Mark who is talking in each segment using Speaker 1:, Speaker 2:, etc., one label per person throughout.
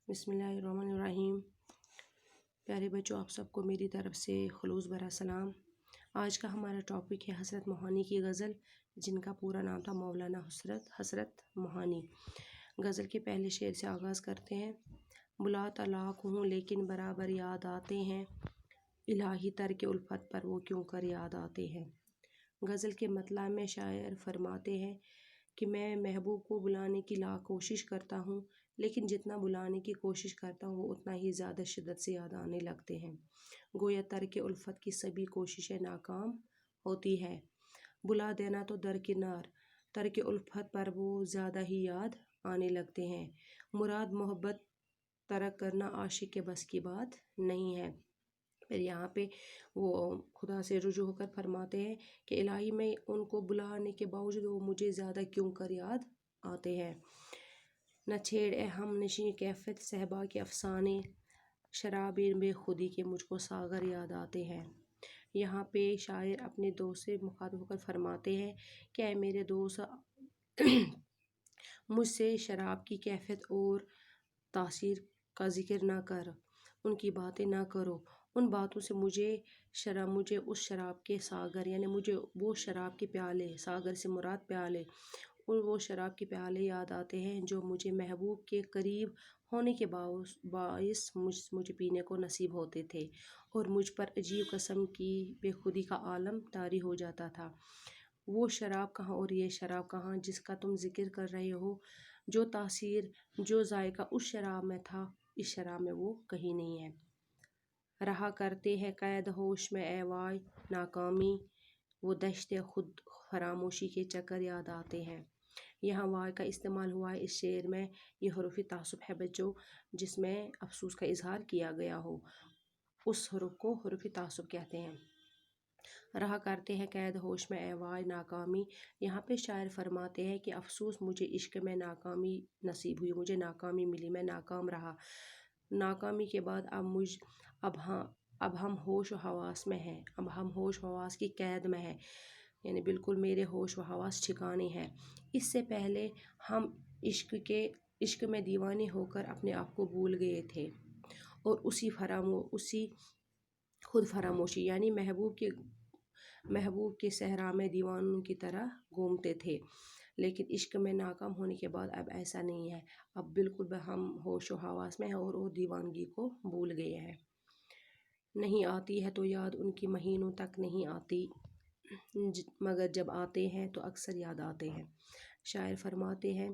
Speaker 1: بسم اللہ الرحمن الرحیم۔ پیارے بچوں، آپ سب کو میری طرف سے خلوص برا سلام۔ آج کا ہمارا ٹاپک ہے حسرت موہانی کی غزل، جن کا پورا نام تھا مولانا حسرت موہانی۔ غزل کے پہلے شعر سے آغاز کرتے ہیں۔ بلا طلاق ہوں لیکن برابر یاد آتے ہیں، الہی ترک الفت پر وہ کیوں کر یاد آتے ہیں۔ غزل کے مطلع میں شاعر فرماتے ہیں کہ میں محبوب کو بلانے کی لاکھ کوشش کرتا ہوں، لیکن جتنا بلانے کی کوشش کرتا ہوں وہ اتنا ہی زیادہ شدت سے یاد آنے لگتے ہیں۔ گویا ترک الفت کی سبھی کوششیں ناکام ہوتی ہے۔ بلا دینا تو درکنار، ترک الفت پر وہ زیادہ ہی یاد آنے لگتے ہیں۔ مراد محبت ترک کرنا عاشق کے بس کی بات نہیں ہے۔ پھر یہاں پہ وہ خدا سے رجوع ہو کر فرماتے ہیں کہ الہی میں ان کو بلانے کے باوجود وہ مجھے زیادہ کیوں کر یاد آتے ہیں۔ نہ چھیڑ اے ہم نشیں کیفیت صحبا کے افسانے، شراب بے خودی کے مجھ کو ساغر یاد آتے ہیں۔ یہاں پہ شاعر اپنے دوست سے مخاطب ہو کر فرماتے ہیں کہ اے میرے دوست، مجھ سے شراب کی کیفیت اور تاثیر کا ذکر نہ کر، ان کی باتیں نہ کرو۔ ان باتوں سے مجھے اس شراب کے ساغر، یعنی مجھے وہ شراب کے پیالے، ساغر سے مراد پیالے، وہ شراب کے پیالے یاد آتے ہیں جو مجھے محبوب کے قریب ہونے کے باعث مجھے پینے کو نصیب ہوتے تھے، اور مجھ پر عجیب قسم کی بے خودی کا عالم طاری ہو جاتا تھا۔ وہ شراب کہاں اور یہ شراب کہاں جس کا تم ذکر کر رہے ہو؟ جو تاثیر، جو ذائقہ اس شراب میں تھا، اس شراب میں وہ کہیں نہیں ہے۔ رہا کرتے ہیں قید ہوش میں اے وائے ناکامی، وہ دشت خود فراموشی کے چکر یاد آتے ہیں۔ یہاں وائے کا استعمال ہوا ہے اس شعر میں، یہ حروف تعصب ہے بچوں، جس میں افسوس کا اظہار کیا گیا ہو، اس حرف کو حروف تعصب کہتے ہیں۔ رہا کرتے ہیں قید ہوش میں اے وائے ناکامی، یہاں پہ شاعر فرماتے ہیں کہ افسوس مجھے عشق میں ناکامی نصیب ہوئی، مجھے ناکامی ملی، میں ناکام رہا۔ ناکامی کے بعد اب ہم ہوش و حواس میں ہیں، اب ہم ہوش و حواس کی قید میں ہیں، یعنی بالکل میرے ہوش و حواس ٹھکانے ہیں۔ اس سے پہلے ہم عشق میں دیوانے ہو کر اپنے آپ کو بھول گئے تھے، اور اسی خود فراموشی، یعنی محبوب کے صحرا میں دیوانوں کی طرح گھومتے تھے۔ لیکن عشق میں ناکام ہونے کے بعد اب ایسا نہیں ہے، اب بالکل ہم ہوش و حواس میں ہیں اور وہ دیوانگی کو بھول گئے ہیں۔ نہیں آتی ہے تو یاد ان کی مہینوں تک نہیں آتی، مگر جب آتے ہیں تو اکثر یاد آتے ہیں۔ شاعر فرماتے ہیں،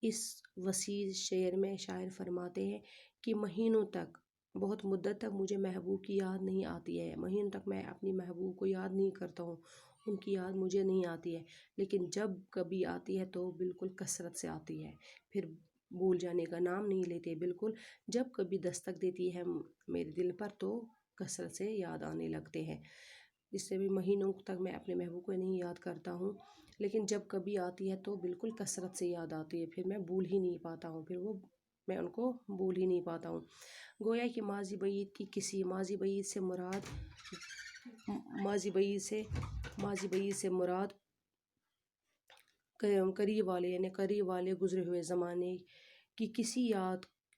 Speaker 1: اس وسیع شعر میں شاعر فرماتے ہیں کہ مہینوں تک، بہت مدت تک مجھے محبوب کی یاد نہیں آتی ہے، مہینوں تک میں اپنی محبوب کو یاد نہیں کرتا ہوں، ان کی یاد مجھے نہیں آتی ہے، لیکن جب کبھی آتی ہے تو بالکل کثرت سے آتی ہے، پھر بھول جانے کا نام نہیں لیتے، بالکل جب کبھی دستک دیتی ہے میرے دل پر تو کثرت سے یاد آنے لگتے ہیں۔ اس سے بھی مہینوں تک میں اپنے محبوب کو نہیں یاد کرتا ہوں، لیکن جب کبھی آتی ہے تو بالکل کثرت سے یاد آتی ہے، پھر میں بھول ہی نہیں پاتا ہوں، میں ان کو بھول ہی نہیں پاتا ہوں۔ گویا کہ ماضی بعید سے مراد قریب والے، یعنی قریب والے گزرے ہوئے زمانے کی کسی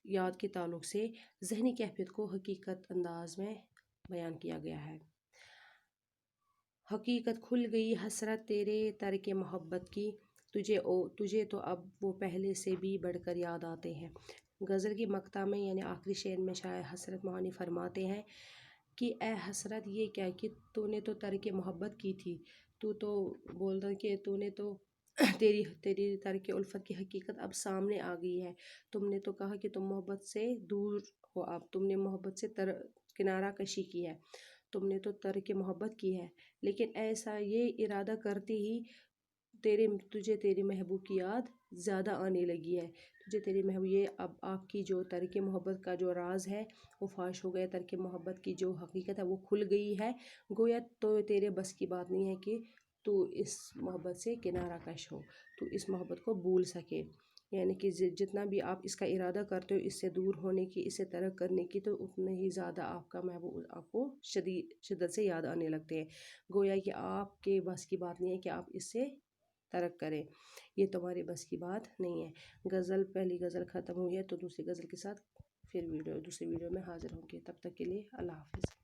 Speaker 1: یاد کے تعلق سے ذہنی کیفیت کو حقیقت انداز میں بیان کیا گیا ہے۔ حقیقت کھل گئی حسرت تیرے ترک محبت کی، تجھے تو اب وہ پہلے سے بھی بڑھ کر یاد آتے ہیں۔ غزل کی مقطع میں، یعنی آخری شعر میں، شاعر حسرت موہانی فرماتے ہیں کہ اے حسرت، یہ کیا کہ تو نے تو ترک محبت کی تھی، تو بولتا کہ تو نے تو تیری ترک الفت کی حقیقت اب سامنے آ گئی ہے، تم نے تو کہا کہ تم محبت سے دور ہو، اب تم نے محبت سے کنارہ کشی کی ہے، تم نے تو ترک محبت کی ہے، لیکن ایسا یہ ارادہ کرتے ہی تجھے تیری محبوب کی یاد زیادہ آنے لگی ہے، تجھے تیری محبوب، یہ اب آپ کی جو ترک محبت کا جو راز ہے وہ فاش ہو گیا، ترک محبت کی جو حقیقت ہے وہ کھل گئی ہے، گویا تو تیرے بس کی بات نہیں ہے کہ تو اس محبت سے کنارہ کش ہو، تو اس محبت کو بھول سکے، یعنی کہ جتنا بھی آپ اس کا ارادہ کرتے ہو اس سے دور ہونے کی، اسے ترک کرنے کی، تو اتنے ہی زیادہ آپ کا محبوب آپ کو شدت سے یاد آنے لگتے ہیں، گویا کہ آپ کے بس کی بات نہیں ہے کہ آپ اس سے ترک کریں، یہ تمہارے بس کی بات نہیں ہے۔ پہلی غزل ختم ہوئی ہے، تو دوسری غزل کے ساتھ پھر دوسری ویڈیو میں حاضر ہوں گے، تب تک کے لیے اللہ حافظ۔